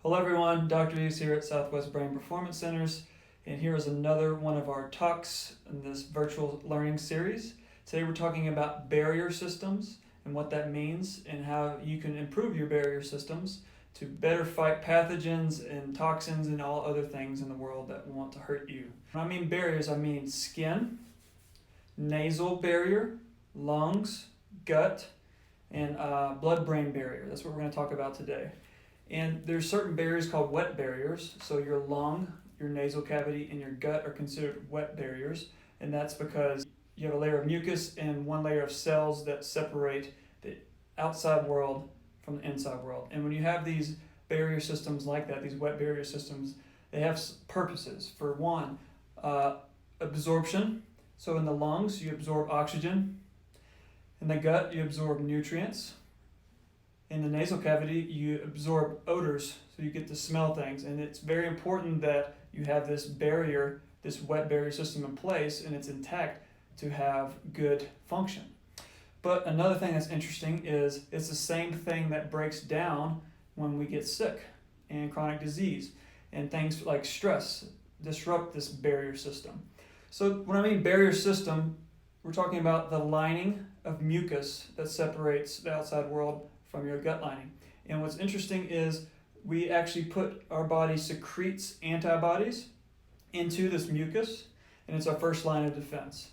Hello everyone, Dr. Eaves here at Southwest Brain Performance Centers, and here is another one of our talks in this virtual learning series. Today we're talking about barrier systems and what that means and how you can improve your barrier systems to better fight pathogens and toxins and all other things in the world that want to hurt you. When I mean barriers, I mean skin, nasal barrier, lungs, gut, and blood-brain barrier. That's what we're going to talk about today. And there's certain barriers called wet barriers. So your lung, your nasal cavity, and your gut are considered wet barriers. And that's because you have a layer of mucus and one layer of cells that separate the outside world from the inside world. And when you have these barrier systems like that, these wet barrier systems, they have purposes. For one, absorption. So in the lungs, you absorb oxygen. In the gut, you absorb nutrients. In the nasal cavity, you absorb odors, so you get to smell things. And it's very important that you have this barrier, this wet barrier system in place, and it's intact to have good function. But another thing that's interesting is it's the same thing that breaks down when we get sick and chronic disease. And things like stress disrupt this barrier system. So when I mean barrier system, we're talking about the lining of mucus that separates the outside world from your gut lining. And what's interesting is we actually our body secretes antibodies into this mucus, and it's our first line of defense.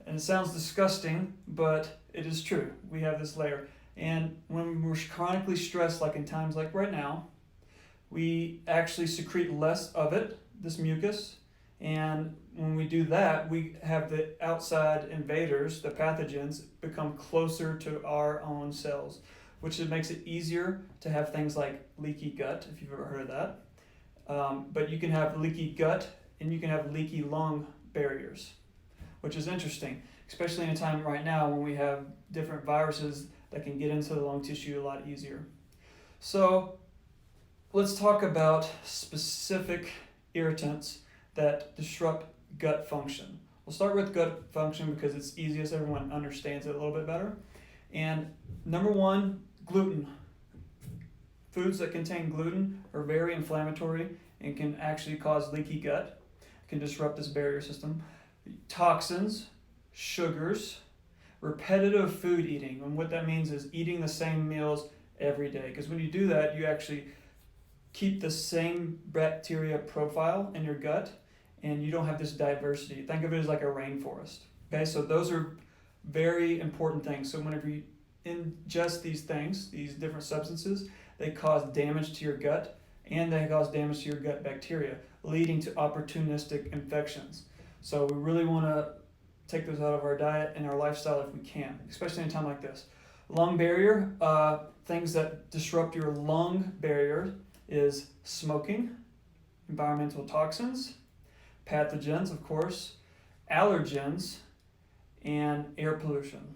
And it sounds disgusting, but it is true. We have this layer. And when we're chronically stressed, like in times like right now, we actually secrete less of it, this mucus. And when we do that, we have the outside invaders, the pathogens, become closer to our own cells, which makes it easier to have things like leaky gut, if you've ever heard of that. But you can have leaky gut and you can have leaky lung barriers, which is interesting, especially in a time right now when we have different viruses that can get into the lung tissue a lot easier. So let's talk about specific irritants that disrupt gut function. We'll start with gut function because it's easiest, everyone understands it a little bit better. And number one, gluten. Foods that contain gluten are very inflammatory and can actually cause leaky gut, can disrupt this barrier system. Toxins, sugars, repetitive food eating. And what that means is eating the same meals every day. Because when you do that, you actually keep the same bacteria profile in your gut and you don't have this diversity. Think of it as like a rainforest. Okay, so those are very important things. So whenever you ingest these things, these different substances, they cause damage to your gut and they cause damage to your gut bacteria, leading to opportunistic infections. So we really want to take those out of our diet and our lifestyle if we can, especially in a time like this. Lung barrier, things that disrupt your lung barrier is smoking, environmental toxins, pathogens, of course, allergens, and air pollution.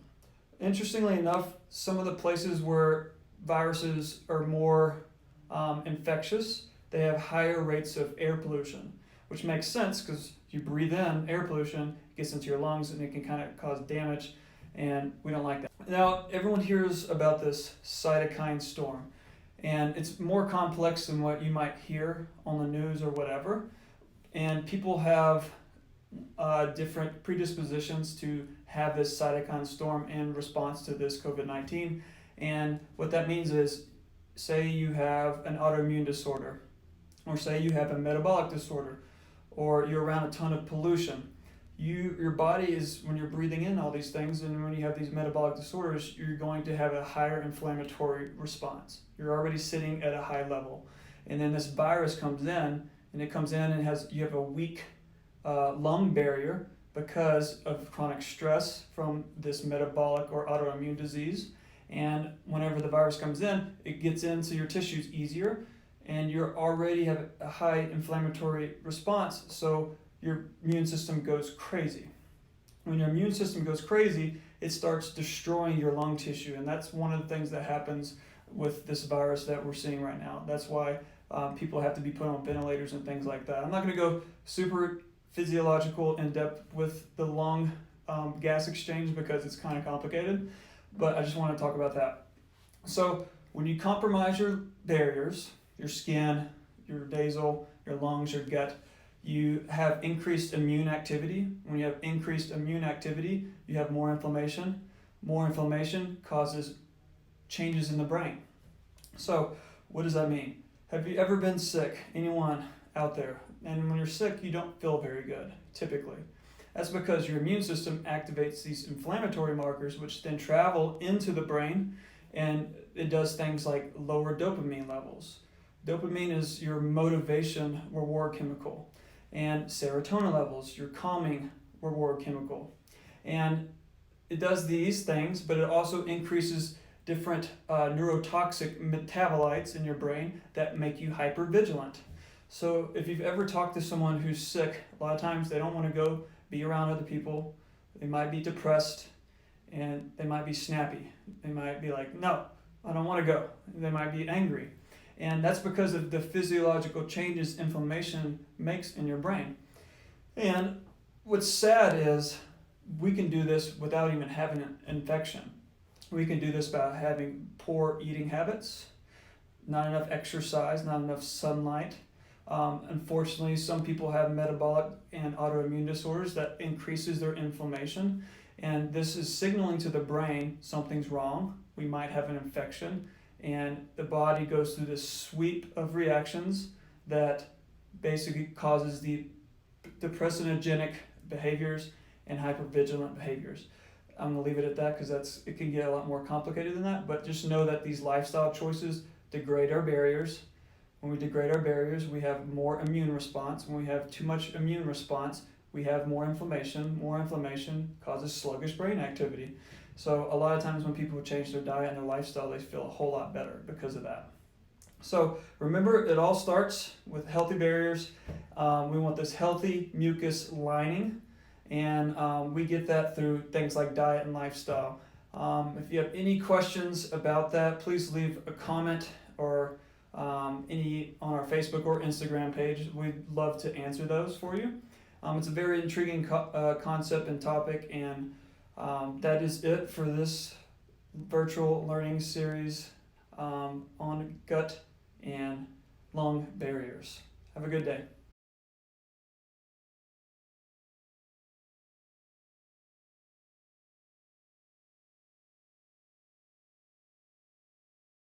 Interestingly enough, some of the places where viruses are more infectious, they have higher rates of air pollution, which makes sense because you breathe in air pollution, it gets into your lungs and it can kind of cause damage, and we don't like that. Now, everyone hears about this cytokine storm, and it's more complex than what you might hear on the news or whatever, and people have different predispositions to have this cytokine storm in response to this COVID-19. And what that means is, say you have an autoimmune disorder, or say you have a metabolic disorder, or you're around a ton of pollution. Your body is, when you're breathing in all these things and when you have these metabolic disorders, you're going to have a higher inflammatory response. You're already sitting at a high level. And then this virus comes in, and it comes in and you have a weak lung barrier because of chronic stress from this metabolic or autoimmune disease. And whenever the virus comes in, it gets into your tissues easier, and you already have a high inflammatory response, so your immune system goes crazy. When your immune system goes crazy, it starts destroying your lung tissue, and that's one of the things that happens with this virus that we're seeing right now. That's why people have to be put on ventilators and things like that. I'm not going to go super physiological in depth with the lung gas exchange because it's kind of complicated, but I just want to talk about that. So when you compromise your barriers, your skin, your basal, your lungs, your gut. You have increased immune activity. When you have increased immune activity, you have more inflammation. More inflammation causes changes in the brain. So what does that mean? Have you ever been sick? Anyone out there? And when you're sick, you don't feel very good, typically. That's because your immune system activates these inflammatory markers, which then travel into the brain, and it does things like lower dopamine levels. Dopamine is your motivation reward chemical, and serotonin levels, your calming reward chemical. And it does these things, but it also increases different neurotoxic metabolites in your brain that make you hypervigilant. So if you've ever talked to someone who's sick, a lot of times they don't want to go be around other people. They might be depressed, and they might be snappy. They might be like, no, I don't want to go. They might be angry. And that's because of the physiological changes inflammation makes in your brain. And what's sad is we can do this without even having an infection. We can do this by having poor eating habits, not enough exercise, not enough sunlight. Unfortunately, some people have metabolic and autoimmune disorders that increases their inflammation, and this is signaling to the brain something's wrong. We might have an infection, and the body goes through this sweep of reactions that basically causes the depressogenic behaviors and hypervigilant behaviors. I'm going to leave it at that because it can get a lot more complicated than that, but just know that these lifestyle choices degrade our barriers. When we degrade our barriers, we have more immune response. When we have too much immune response, we have more inflammation. More inflammation causes sluggish brain activity. So a lot of times when people change their diet and their lifestyle, they feel a whole lot better because of that. So remember, it all starts with healthy barriers. We want this healthy mucus lining, and we get that through things like diet and lifestyle. If you have any questions about that, please leave a comment or any on our Facebook or Instagram page. We'd love to answer those for you. It's a very intriguing concept and topic, and that is it for this virtual learning series on gut and lung barriers. Have a good day.